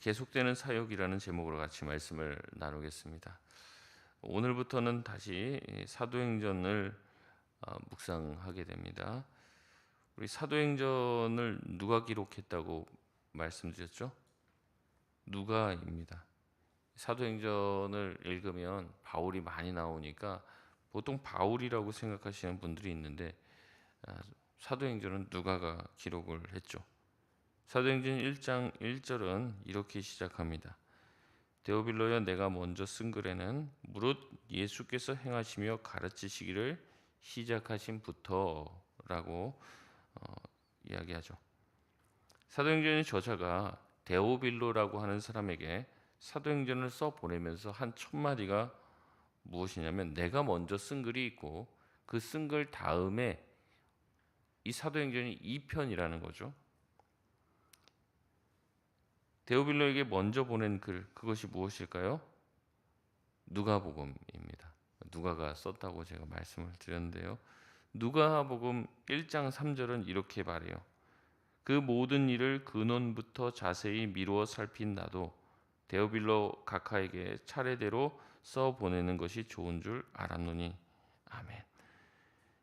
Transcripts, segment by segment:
계속되는 사역이라는 제목으로 같이 말씀을 나누겠습니다. 오늘부터는 다시 사도행전을 묵상하게 됩니다. 우리 사도행전을 누가 기록했다고 말씀드렸죠? 누가입니다. 사도행전을 읽으면 바울이 많이 나오니까 보통 바울이라고 생각하시는 분들이 있는데 사도행전은 누가가 기록을 했죠. 사도행전 1장 1절은 이렇게 시작합니다. 데오빌로여, 내가 먼저 쓴 글에는 무릇 예수께서 행하시며 가르치시기를 시작하신부터라고 이야기하죠. 사도행전의 저자가 데오빌로라고 하는 사람에게 사도행전을 써 보내면서 한 첫 마디가 무엇이냐면, 내가 먼저 쓴 글이 있고 그 쓴 글 다음에 이 사도행전이 2편이라는 거죠. 데오빌로에게 먼저 보낸 글, 그것이 무엇일까요? 누가복음입니다. 누가가 썼다고 제가 말씀을 드렸는데요. 누가복음 1장 3절은 이렇게 말해요. 그 모든 일을 근원부터 자세히 미루어 살핀 나도 데오빌로 각하에게 차례대로 써 보내는 것이 좋은 줄 알았노니. 아멘.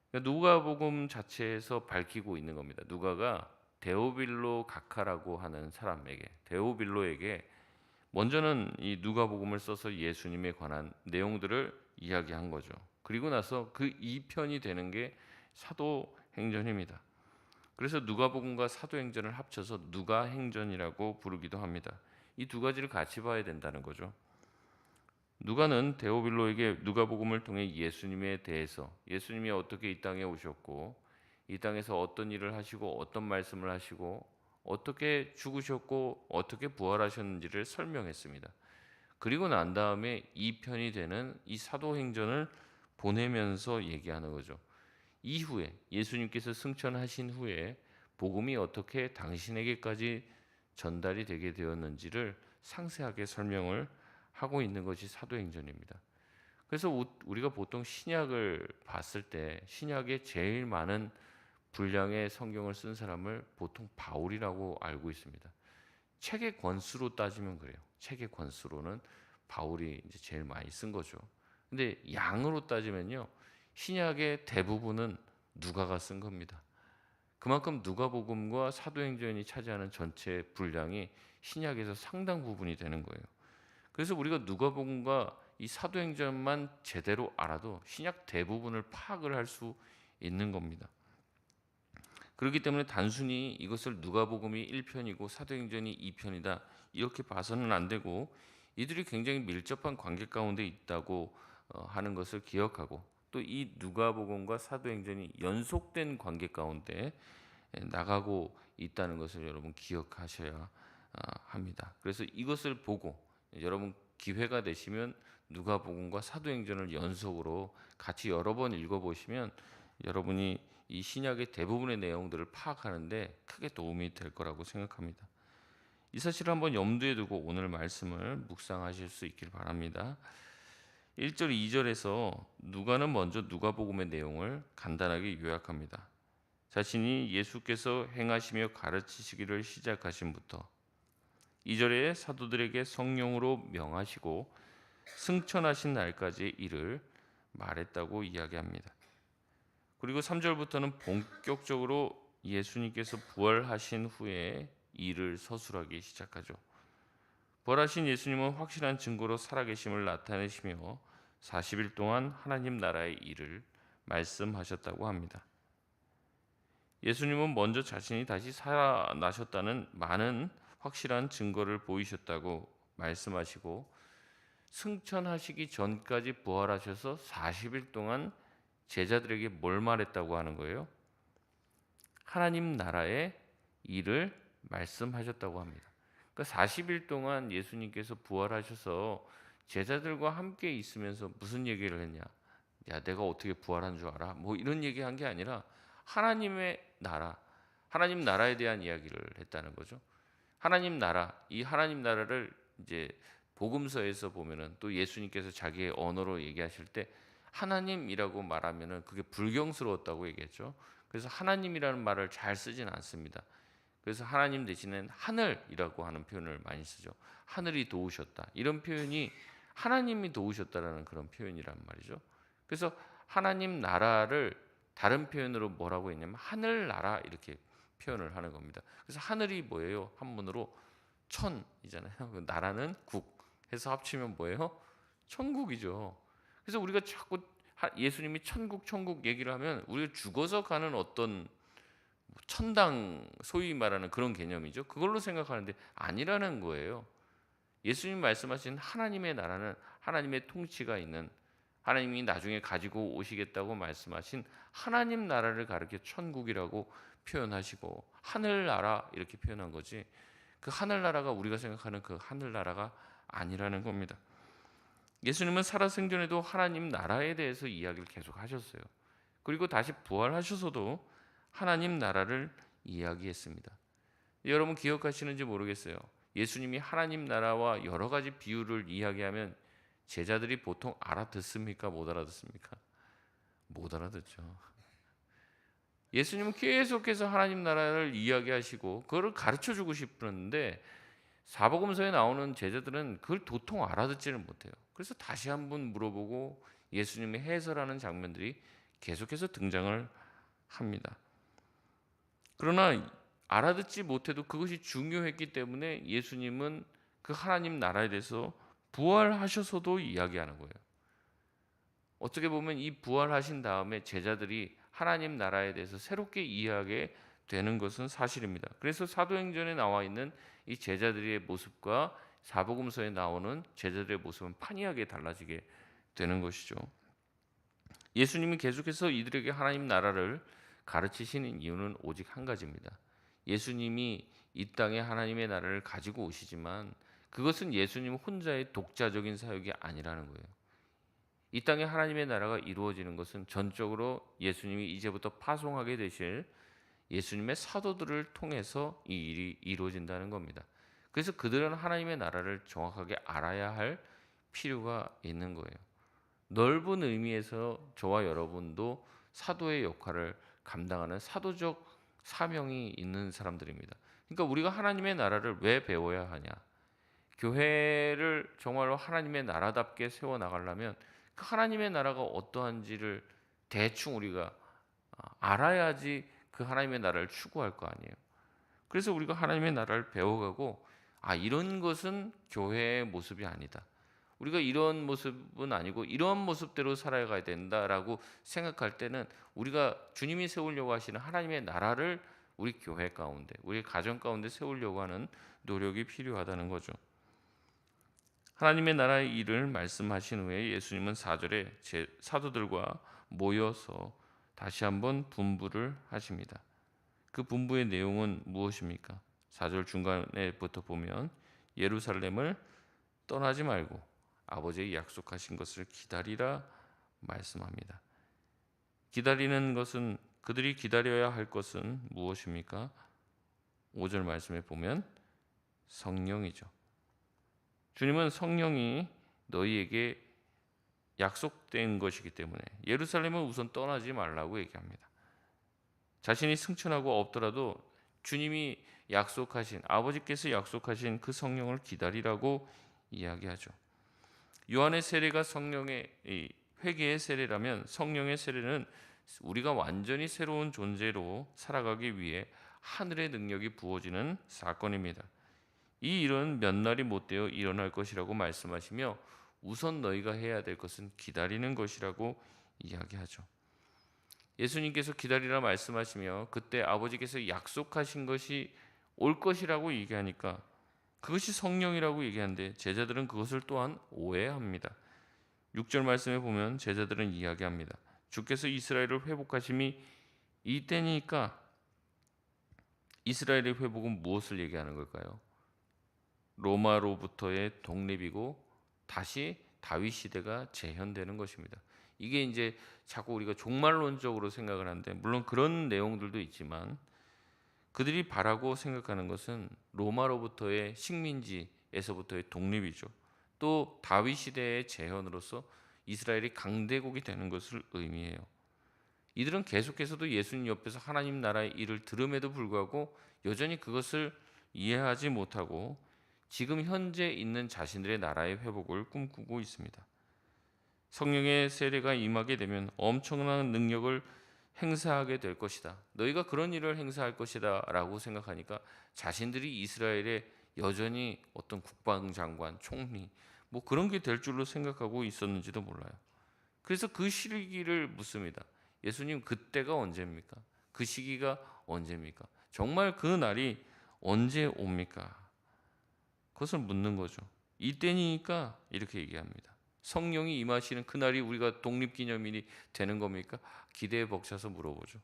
그러니까 누가복음 자체에서 밝히고 있는 겁니다. 누가가 데오빌로 각하라고 하는 사람에게, 데오빌로에게 먼저는 이 누가복음을 써서 예수님에 관한 내용들을 이야기한 거죠. 그리고 나서 그 2편이 되는 게 사도행전입니다. 그래서 누가복음과 사도행전을 합쳐서 누가행전이라고 부르기도 합니다. 이 두 가지를 같이 봐야 된다는 거죠. 누가는 데오빌로에게 누가복음을 통해 예수님에 대해서, 예수님이 어떻게 이 땅에 오셨고 이 땅에서 어떤 일을 하시고 어떤 말씀을 하시고 어떻게 죽으셨고 어떻게 부활하셨는지를 설명했습니다. 그리고 난 다음에 2편이 되는 이 사도행전을 보내면서 얘기하는 거죠. 이후에 예수님께서 승천하신 후에 복음이 어떻게 당신에게까지 전달이 되게 되었는지를 상세하게 설명을 하고 있는 것이 사도행전입니다. 그래서 우리가 보통 신약을 봤을 때 신약에 제일 많은 분량의 성경을 쓴 사람을 보통 바울이라고 알고 있습니다. 책의 권수로 따지면 그래요. 책의 권수로는 바울이 이제 제일 많이 쓴 거죠. 근데 양으로 따지면요, 신약의 대부분은 누가가 쓴 겁니다. 그만큼 누가복음과 사도행전이 차지하는 전체 분량이 신약에서 상당 부분이 되는 거예요. 그래서 우리가 누가복음과 이 사도행전만 제대로 알아도 신약 대부분을 파악을 할 수 있는 겁니다. 그렇기 때문에 단순히 이것을 누가복음이 1편이고 사도행전이 2편이다 이렇게 봐서는 안 되고, 이들이 굉장히 밀접한 관계 가운데 있다고 하는 것을 기억하고, 또 이 누가복음과 사도행전이 연속된 관계 가운데 나가고 있다는 것을 여러분 기억하셔야 합니다. 그래서 이것을 보고 여러분 기회가 되시면 누가복음과 사도행전을 연속으로 같이 여러 번 읽어보시면 여러분이 이 신약의 대부분의 내용들을 파악하는데 크게 도움이 될 거라고 생각합니다. 이 사실을 한번 염두에 두고 오늘 말씀을 묵상하실 수 있길 바랍니다. 1절 2절에서 누가는 먼저 누가복음의 내용을 간단하게 요약합니다. 자신이 예수께서 행하시며 가르치시기를 시작하신부터, 2절에 사도들에게 성령으로 명하시고 승천하신 날까지의 일을 말했다고 이야기합니다. 그리고 3절부터는 본격적으로 예수님께서 부활하신 후에 일을 서술하기 시작하죠. 부활하신 예수님은 확실한 증거로 살아계심을 나타내시며 40일 동안 하나님 나라의 일을 말씀하셨다고 합니다. 예수님은 먼저 자신이 다시 살아나셨다는 많은 확실한 증거를 보이셨다고 말씀하시고, 승천하시기 전까지 부활하셔서 40일 동안 제자들에게 뭘 말했다고 하는 거예요? 하나님 나라의 일을 말씀하셨다고 합니다. 그러니까 40일 동안 예수님께서 부활하셔서 제자들과 함께 있으면서 무슨 얘기를 했냐? 야, 내가 어떻게 부활한 줄 알아? 뭐 이런 얘기한 게 아니라 하나님의 나라, 하나님 나라에 대한 이야기를 했다는 거죠. 하나님 나라, 이 하나님 나라를 이제 복음서에서 보면은, 또 예수님께서 자기의 언어로 얘기하실 때 하나님이라고 말하면은 그게 불경스러웠다고 얘기했죠. 그래서 하나님이라는 말을 잘 쓰진 않습니다. 그래서 하나님 대신에 하늘이라고 하는 표현을 많이 쓰죠. 하늘이 도우셨다. 이런 표현이 하나님이 도우셨다라는 그런 표현이란 말이죠. 그래서 하나님 나라를 다른 표현으로 뭐라고 했냐면 하늘나라 이렇게 표현을 하는 겁니다. 그래서 하늘이 뭐예요? 한문으로 천이잖아요. 나라는 국 해서 합치면 뭐예요? 천국이죠. 그래서 우리가 자꾸 예수님이 천국 천국 얘기를 하면 우리가 죽어서 가는 어떤 천당 소위 말하는 그런 개념이죠. 그걸로 생각하는데 아니라는 거예요. 예수님 말씀하신 하나님의 나라는 하나님의 통치가 있는 하나님이 나중에 가지고 오시겠다고 말씀하신 하나님 나라를 가리켜 천국이라고 표현하시고 하늘나라 이렇게 표현한 거지 그 하늘나라가 우리가 생각하는 그 하늘나라가 아니라는 겁니다. 예수님은 살아생전에도 하나님 나라에 대해서 이야기를 계속 하셨어요. 그리고 다시 부활하셔서도 하나님 나라를 이야기했습니다. 여러분 기억하시는지 모르겠어요. 예수님이 하나님 나라와 여러 가지 비유를 이야기하면 제자들이 보통 알아듣습니까? 못 알아듣습니까? 못 알아듣죠. 예수님은 계속해서 하나님 나라를 이야기하시고 그걸 가르쳐 주고 싶었는데 사복음서에 나오는 제자들은 그걸 도통 알아듣지를 못해요. 그래서 다시 한번 물어보고 예수님이 해설하는 장면들이 계속해서 등장을 합니다. 그러나 알아듣지 못해도 그것이 중요했기 때문에 예수님은 그 하나님 나라에 대해서 부활하셔서도 이야기하는 거예요. 어떻게 보면 이 부활하신 다음에 제자들이 하나님 나라에 대해서 새롭게 이해하게 되는 것은 사실입니다. 그래서 사도행전에 나와 있는 이 제자들의 모습과 사복음서에 나오는 제자들의 모습은 판이하게 달라지게 되는 것이죠. 예수님이 계속해서 이들에게 하나님 나라를 가르치시는 이유는 오직 한 가지입니다. 예수님이 이 땅에 하나님의 나라를 가지고 오시지만 그것은 예수님 혼자의 독자적인 사역이 아니라는 거예요. 이 땅에 하나님의 나라가 이루어지는 것은 전적으로 예수님이 이제부터 파송하게 되실 예수님의 사도들을 통해서 이 일이 이루어진다는 겁니다. 그래서 그들은 하나님의 나라를 정확하게 알아야 할 필요가 있는 거예요. 넓은 의미에서 저와 여러분도 사도의 역할을 감당하는 사도적 사명이 있는 사람들입니다. 그러니까 우리가 하나님의 나라를 왜 배워야 하냐? 교회를 정말로 하나님의 나라답게 세워 나가려면 그 하나님의 나라가 어떠한지를 대충 우리가 알아야지 그 하나님의 나라를 추구할 거 아니에요. 그래서 우리가 하나님의 나라를 배워가고 이런 것은 교회의 모습이 아니다. 우리가 이런 모습은 아니고 이런 모습대로 살아가야 된다라고 생각할 때는 우리가 주님이 세우려고 하시는 하나님의 나라를 우리 교회 가운데, 우리 가정 가운데 세우려고 하는 노력이 필요하다는 거죠. 하나님의 나라의 일을 말씀하신 후에 예수님은 4절에 사도들과 모여서 다시 한번 분부를 하십니다. 그 분부의 내용은 무엇입니까? 4절 중간에부터 보면 예루살렘을 떠나지 말고 아버지의 약속하신 것을 기다리라 말씀합니다. 기다리는 것은 그들이 기다려야 할 것은 무엇입니까? 5절 말씀에 보면 성령이죠. 주님은 성령이 너희에게 약속된 것이기 때문에 예루살렘은 우선 떠나지 말라고 얘기합니다. 자신이 승천하고 없더라도 주님이 약속하신 아버지께서 약속하신 그 성령을 기다리라고 이야기하죠. 요한의 세례가 성령의 회개의 세례라면 성령의 세례는 우리가 완전히 새로운 존재로 살아가기 위해 하늘의 능력이 부어지는 사건입니다. 이 일은 몇 날이 못되어 일어날 것이라고 말씀하시며 우선 너희가 해야 될 것은 기다리는 것이라고 이야기하죠. 예수님께서 기다리라 말씀하시며 그때 아버지께서 약속하신 것이 올 것이라고 얘기하니까 그것이 성령이라고 얘기하는데 제자들은 그것을 또한 오해합니다. 6절 말씀에 보면 제자들은 이야기합니다. 주께서 이스라엘을 회복하심이 이때니까 이스라엘의 회복은 무엇을 얘기하는 걸까요? 로마로부터의 독립이고 다시 다윗 시대가 재현되는 것입니다. 이게 이제 자꾸 우리가 종말론적으로 생각을 하는데 물론 그런 내용들도 있지만 그들이 바라고 생각하는 것은 로마로부터의 식민지에서부터의 독립이죠. 또 다윗 시대의 재현으로서 이스라엘이 강대국이 되는 것을 의미해요. 이들은 계속해서도 예수님 옆에서 하나님 나라의 일을 들음에도 불구하고 여전히 그것을 이해하지 못하고 지금 현재 있는 자신들의 나라의 회복을 꿈꾸고 있습니다. 성령의 세례가 임하게 되면 엄청난 능력을 행사하게 될 것이다. 너희가 그런 일을 행사할 것이다 라고 생각하니까 자신들이 이스라엘에 여전히 어떤 국방장관, 총리 뭐 그런 게 될 줄로 생각하고 있었는지도 몰라요. 그래서 그 시기를 묻습니다. 예수님, 그때가 언제입니까? 그 시기가 언제입니까? 정말 그 날이 언제 옵니까? 그것을 묻는 거죠. 이때니까 이렇게 얘기합니다. 성령이 임하시는 그날이 우리가 독립기념일이 되는 겁니까? 기대에 벅차서 물어보죠.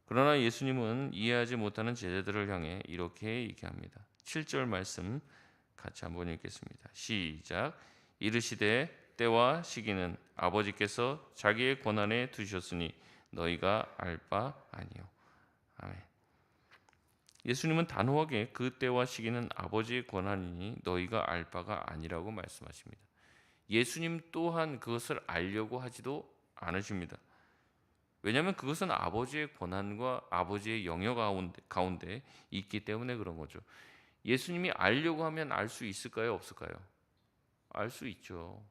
그러나 예수님은 이해하지 못하는 제자들을 향해 이렇게 얘기합니다. 7절 말씀 같이 한번 읽겠습니다. 시작. 이르시되 때와 시기는 아버지께서 자기의 권한에 두셨으니 너희가 알 바 아니요. 아멘. 예수님은 단호하게 그 때와 시기는 아버지의 권한이니 너희가 알 바가 아니라고 말씀하십니다. 예수님 또한 그것을 알려고 하지도 않으십니다. 왜냐하면 그것은 아버지의 권한과 아버지의 영역 가운데 있기 때문에 그런 거죠. 예수님이 알려고 하면 알 수 있을까요? 없을까요? 알 수 있죠.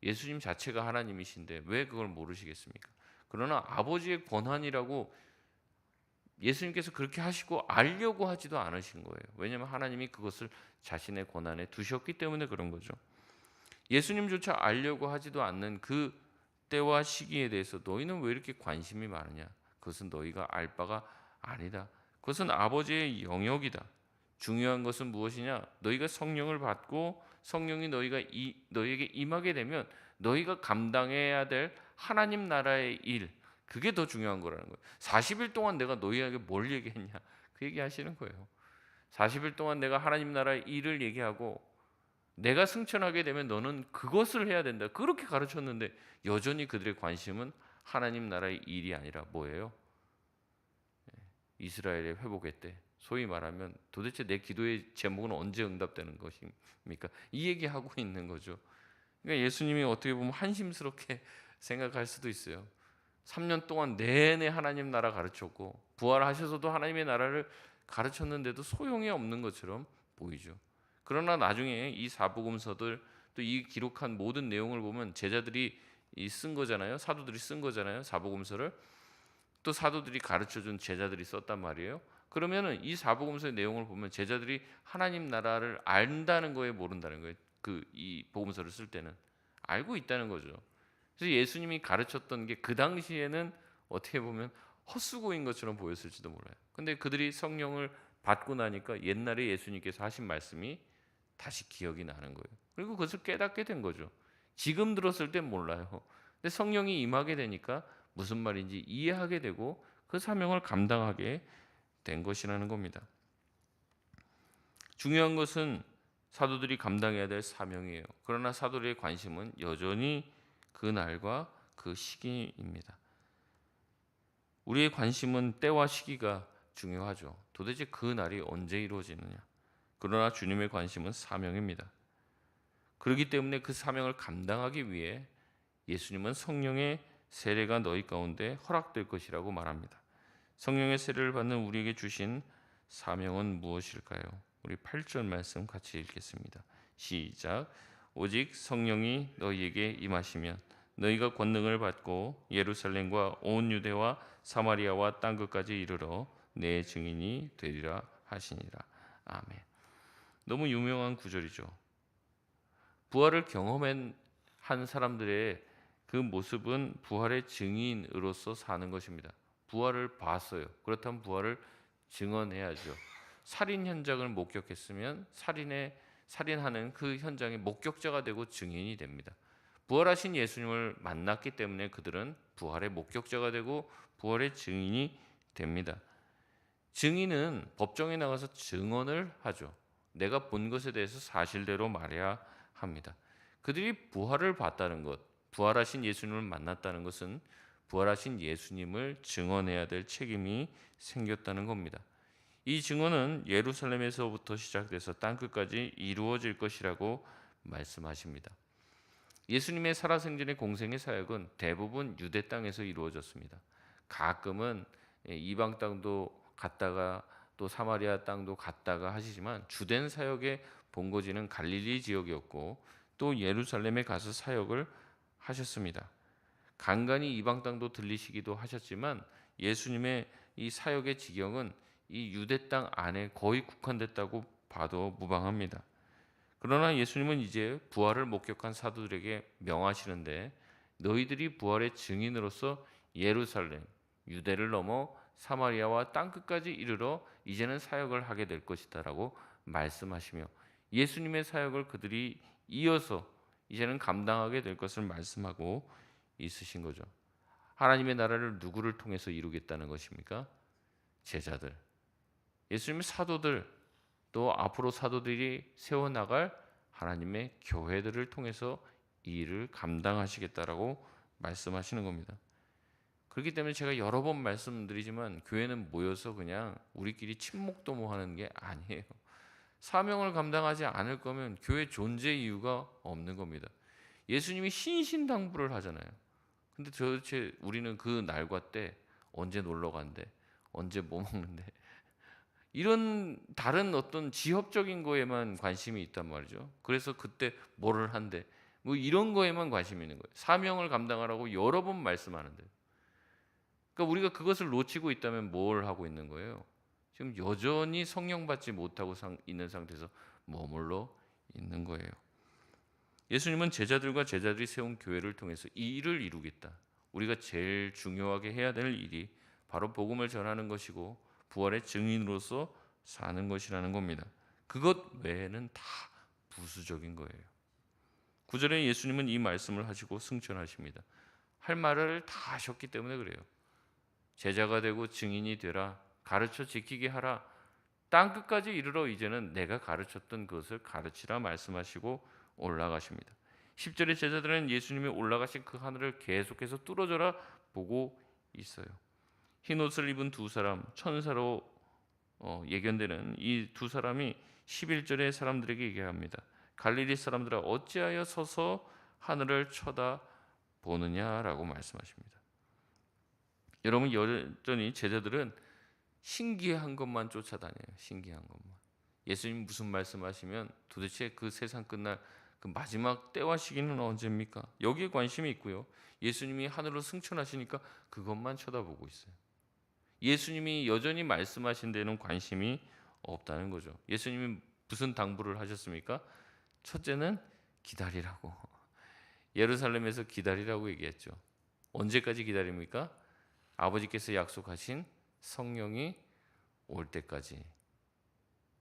예수님 자체가 하나님이신데 왜 그걸 모르시겠습니까? 그러나 아버지의 권한이라고 예수님께서 그렇게 하시고 알려고 하지도 않으신 거예요. 왜냐하면 하나님이 그것을 자신의 권한에 두셨기 때문에 그런 거죠. 예수님조차 알려고 하지도 않는 그 때와 시기에 대해서 너희는 왜 이렇게 관심이 많으냐? 그것은 너희가 알 바가 아니다. 그것은 아버지의 영역이다. 중요한 것은 무엇이냐? 너희가 성령을 받고 성령이 너희에게 임하게 되면 너희가 감당해야 될 하나님 나라의 일, 그게 더 중요한 거라는 거예요. 40일 동안 내가 너희에게 뭘 얘기했냐? 그 얘기하시는 거예요. 40일 동안 내가 하나님 나라의 일을 얘기하고 내가 승천하게 되면 너는 그것을 해야 된다. 그렇게 가르쳤는데 여전히 그들의 관심은 하나님 나라의 일이 아니라 뭐예요? 이스라엘의 회복의 때. 소위 말하면 도대체 내 기도의 제목은 언제 응답되는 것입니까? 이 얘기하고 있는 거죠. 그러니까 예수님이 어떻게 보면 한심스럽게 생각할 수도 있어요. 3년 동안 내내 하나님 나라 가르쳤고 부활하셔서도 하나님의 나라를 가르쳤는데도 소용이 없는 것처럼 보이죠. 그러나 나중에 이 사복음서들 또 이 기록한 모든 내용을 보면 제자들이 쓴 거잖아요. 사도들이 쓴 거잖아요. 사복음서를 또 사도들이 가르쳐준 제자들이 썼단 말이에요. 그러면은 이 사복음서의 내용을 보면 제자들이 하나님 나라를 안다는 거에 모른다는 거예요. 그 이 복음서를 쓸 때는 알고 있다는 거죠. 그래서 예수님이 가르쳤던 게 그 당시에는 어떻게 보면 헛수고인 것처럼 보였을지도 몰라요. 근데 그들이 성령을 받고 나니까 옛날에 예수님께서 하신 말씀이 다시 기억이 나는 거예요. 그리고 그것을 깨닫게 된 거죠. 지금 들었을 땐 몰라요. 근데 성령이 임하게 되니까 무슨 말인지 이해하게 되고 그 사명을 감당하게 된 것이라는 겁니다. 중요한 것은 사도들이 감당해야 될 사명이에요. 그러나 사도들의 관심은 여전히 그 날과 그 시기입니다. 우리의 관심은 때와 시기가 중요하죠. 도대체 그 날이 언제 이루어지느냐. 그러나 주님의 관심은 사명입니다. 그렇기 때문에 그 사명을 감당하기 위해 예수님은 성령의 세례가 너희 가운데 허락될 것이라고 말합니다. 성령의 세례를 받는 우리에게 주신 사명은 무엇일까요? 우리 8절 말씀 같이 읽겠습니다. 시작. 오직 성령이 너희에게 임하시면 너희가 권능을 받고 예루살렘과 온 유대와 사마리아와 땅 끝까지 이르러 내 증인이 되리라 하시니라. 아멘. 너무 유명한 구절이죠. 부활을 경험한 사람들의 그 모습은 부활의 증인으로서 사는 것입니다. 부활을 봤어요. 그렇다면 부활을 증언해야죠. 살인 현장을 목격했으면 살인하는 그 현장의 목격자가 되고 증인이 됩니다. 부활하신 예수님을 만났기 때문에 그들은 부활의 목격자가 되고 부활의 증인이 됩니다. 증인은 법정에 나가서 증언을 하죠. 내가 본 것에 대해서 사실대로 말해야 합니다. 그들이 부활을 봤다는 것, 부활하신 예수님을 만났다는 것은 부활하신 예수님을 증언해야 될 책임이 생겼다는 겁니다. 이 증언은 예루살렘에서부터 시작돼서 땅끝까지 이루어질 것이라고 말씀하십니다. 예수님의 살아생전의 공생의 사역은 대부분 유대 땅에서 이루어졌습니다. 가끔은 이방 땅도 갔다가 또 사마리아 땅도 갔다가 하시지만 주된 사역의 본거지는 갈릴리 지역이었고 또 예루살렘에 가서 사역을 하셨습니다. 간간히 이방 땅도 들리시기도 하셨지만 예수님의 이 사역의 지경은 이 유대 땅 안에 거의 국한됐다고 봐도 무방합니다. 그러나 예수님은 이제 부활을 목격한 사도들에게 명하시는데 너희들이 부활의 증인으로서 예루살렘, 유대를 넘어 사마리아와 땅끝까지 이르러 이제는 사역을 하게 될 것이다라고 말씀하시며 예수님의 사역을 그들이 이어서 이제는 감당하게 될 것을 말씀하고 있으신 거죠. 하나님의 나라를 누구를 통해서 이루겠다는 것입니까? 제자들, 예수님의 사도들, 또 앞으로 사도들이 세워나갈 하나님의 교회들을 통해서 이 일을 감당하시겠다라고 말씀하시는 겁니다. 그렇기 때문에 제가 여러 번 말씀드리지만 교회는 모여서 그냥 우리끼리 친목도모하는 게 아니에요. 사명을 감당하지 않을 거면 교회 존재 이유가 없는 겁니다. 예수님이 신신당부를 하잖아요. 근데 도대체 우리는 그 날과 때 언제 놀러 간대, 언제 뭐 먹는데, 이런 다른 어떤 지역적인 거에만 관심이 있단 말이죠. 그래서 그때 뭐를 한대, 뭐 이런 거에만 관심이 있는 거예요. 사명을 감당하라고 여러 번 말씀하는데, 그러니까 우리가 그것을 놓치고 있다면 뭘 하고 있는 거예요? 지금 여전히 성령 받지 못하고 있는 상태에서 머물러 있는 거예요. 예수님은 제자들과 제자들이 세운 교회를 통해서 이 일을 이루겠다. 우리가 제일 중요하게 해야 될 일이 바로 복음을 전하는 것이고 부활의 증인으로서 사는 것이라는 겁니다. 그것 외에는 다 부수적인 거예요. 9절에 예수님은 이 말씀을 하시고 승천하십니다. 할 말을 다 하셨기 때문에 그래요. 제자가 되고 증인이 되라. 가르쳐 지키게 하라. 땅끝까지 이르러 이제는 내가 가르쳤던 것을 가르치라 말씀하시고 올라가십니다. 10절의 제자들은 예수님이 올라가신 그 하늘을 계속해서 뚫어져라 보고 있어요. 흰 옷을 입은 두 사람, 천사로 예견되는 이 두 사람이 11절의 사람들에게 얘기합니다. 갈릴리 사람들아 어찌하여 서서 하늘을 쳐다보느냐라고 말씀하십니다. 여러분, 여전히 제자들은 신기한 것만 쫓아다녀요. 신기한 것만. 예수님 무슨 말씀하시면 도대체 그 세상 끝날 그 마지막 때와 시기는 언제입니까? 여기에 관심이 있고요. 예수님이 하늘로 승천하시니까 그것만 쳐다보고 있어요. 예수님이 여전히 말씀하신 데는 관심이 없다는 거죠. 예수님이 무슨 당부를 하셨습니까? 첫째는 기다리라고. 예루살렘에서 기다리라고 얘기했죠. 언제까지 기다립니까? 아버지께서 약속하신 성령이 올 때까지.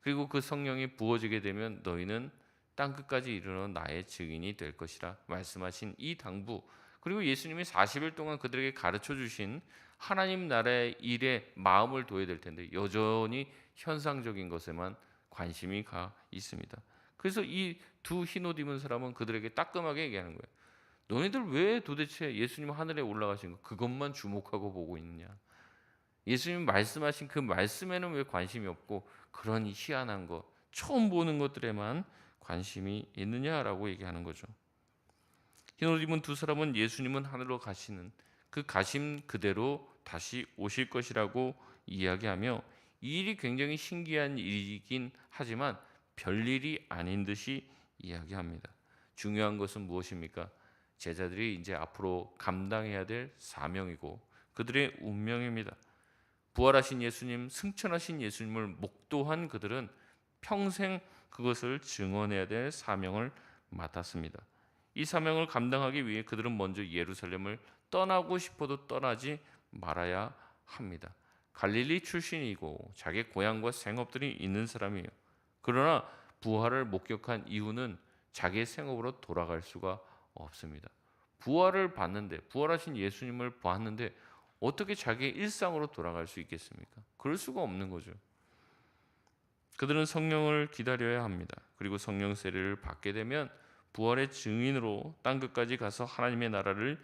그리고 그 성령이 부어지게 되면 너희는 땅끝까지 이르러 나의 증인이 될 것이라 말씀하신 이 당부, 그리고 예수님이 40일 동안 그들에게 가르쳐 주신 하나님 나라의 일에 마음을 둬야 될 텐데 여전히 현상적인 것에만 관심이 가 있습니다. 그래서 이 두 흰옷 입은 사람은 그들에게 따끔하게 얘기하는 거예요. 너희들 왜 도대체 예수님 하늘에 올라가신 거 그것만 주목하고 보고 있느냐? 예수님 말씀하신 그 말씀에는 왜 관심이 없고 그런 희한한 것, 처음 보는 것들에만 관심이 있느냐라고 얘기하는 거죠. 흰옷 입은 두 사람은 예수님은 하늘로 가시는 그 가심 그대로 다시 오실 것이라고 이야기하며 이 일이 굉장히 신기한 일이긴 하지만 별일이 아닌 듯이 이야기합니다. 중요한 것은 무엇입니까? 제자들이 이제 앞으로 감당해야 될 사명이고 그들의 운명입니다. 부활하신 예수님, 승천하신 예수님을 목도한 그들은 평생 그것을 증언해야 될 사명을 맡았습니다. 이 사명을 감당하기 위해 그들은 먼저 예루살렘을 떠나고 싶어도 떠나지 말아야 합니다. 갈릴리 출신이고 자기 고향과 생업들이 있는 사람이에요. 그러나 부활을 목격한 이후는 자기의 생업으로 돌아갈 수가 없습니다. 부활을 봤는데, 부활하신 예수님을 봤는데 어떻게 자기의 일상으로 돌아갈 수 있겠습니까? 그럴 수가 없는 거죠. 그들은 성령을 기다려야 합니다. 그리고 성령 세례를 받게 되면 부활의 증인으로 땅끝까지 가서 하나님의 나라를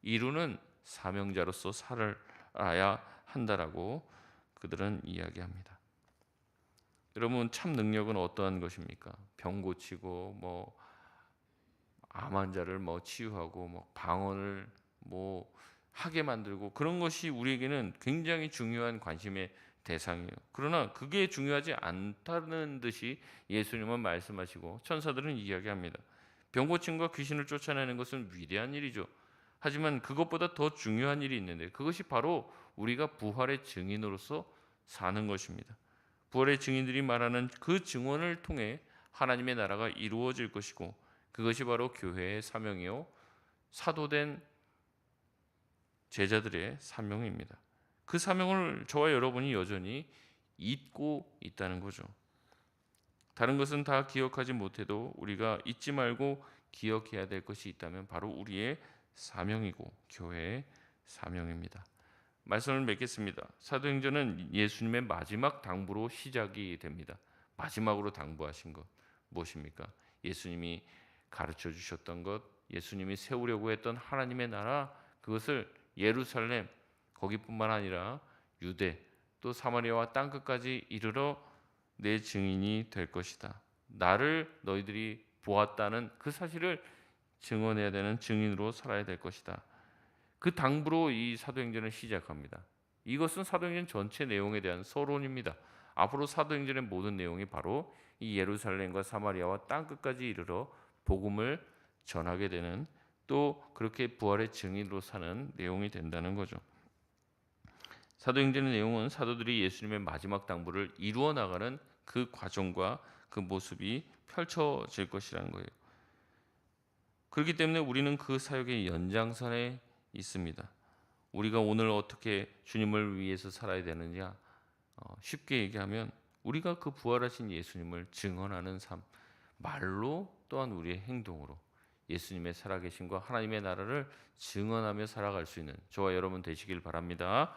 이루는 사명자로서 살아야 한다라고 그들은 이야기합니다. 여러분, 참 능력은 어떠한 것입니까? 병 고치고 암 환자를 치유하고 방언을 하게 만들고 그런 것이 우리에게는 굉장히 중요한 관심의 대상이에요. 그러나 그게 중요하지 않다는 듯이 예수님은 말씀하시고 천사들은 이야기합니다. 병 고침과 귀신을 쫓아내는 것은 위대한 일이죠. 하지만 그것보다 더 중요한 일이 있는데 그것이 바로 우리가 부활의 증인으로서 사는 것입니다. 부활의 증인들이 말하는 그 증언을 통해 하나님의 나라가 이루어질 것이고 그것이 바로 교회의 사명이요 사도된 제자들의 사명입니다. 그 사명을 저와 여러분이 여전히 잊고 있다는 거죠. 다른 것은 다 기억하지 못해도 우리가 잊지 말고 기억해야 될 것이 있다면 바로 우리의 사명이고 교회의 사명입니다. 말씀을 맺겠습니다. 사도행전은 예수님의 마지막 당부로 시작이 됩니다. 마지막으로 당부하신 것 무엇입니까? 예수님이 가르쳐 주셨던 것, 예수님이 세우려고 했던 하나님의 나라, 그것을 예루살렘 거기뿐만 아니라 유대 또 사마리아와 땅 끝까지 이르러 내 증인이 될 것이다. 나를 너희들이 보았다는 그 사실을 증언해야 되는 증인으로 살아야 될 것이다. 그 당부로 이 사도행전을 시작합니다. 이것은 사도행전 전체 내용에 대한 서론입니다. 앞으로 사도행전의 모든 내용이 바로 이 예루살렘과 사마리아와 땅 끝까지 이르러 복음을 전하게 되는 또 그렇게 부활의 증인으로 사는 내용이 된다는 거죠. 사도행전의 내용은 사도들이 예수님의 마지막 당부를 이루어 나가는 그 과정과 그 모습이 펼쳐질 것이라는 거예요. 그렇기 때문에 우리는 그 사역의 연장선에 있습니다. 우리가 오늘 어떻게 주님을 위해서 살아야 되느냐? 쉽게 얘기하면 우리가 그 부활하신 예수님을 증언하는 삶, 말로 또한 우리의 행동으로 예수님의 살아계심과 하나님의 나라를 증언하며 살아갈 수 있는 저와 여러분 되시길 바랍니다.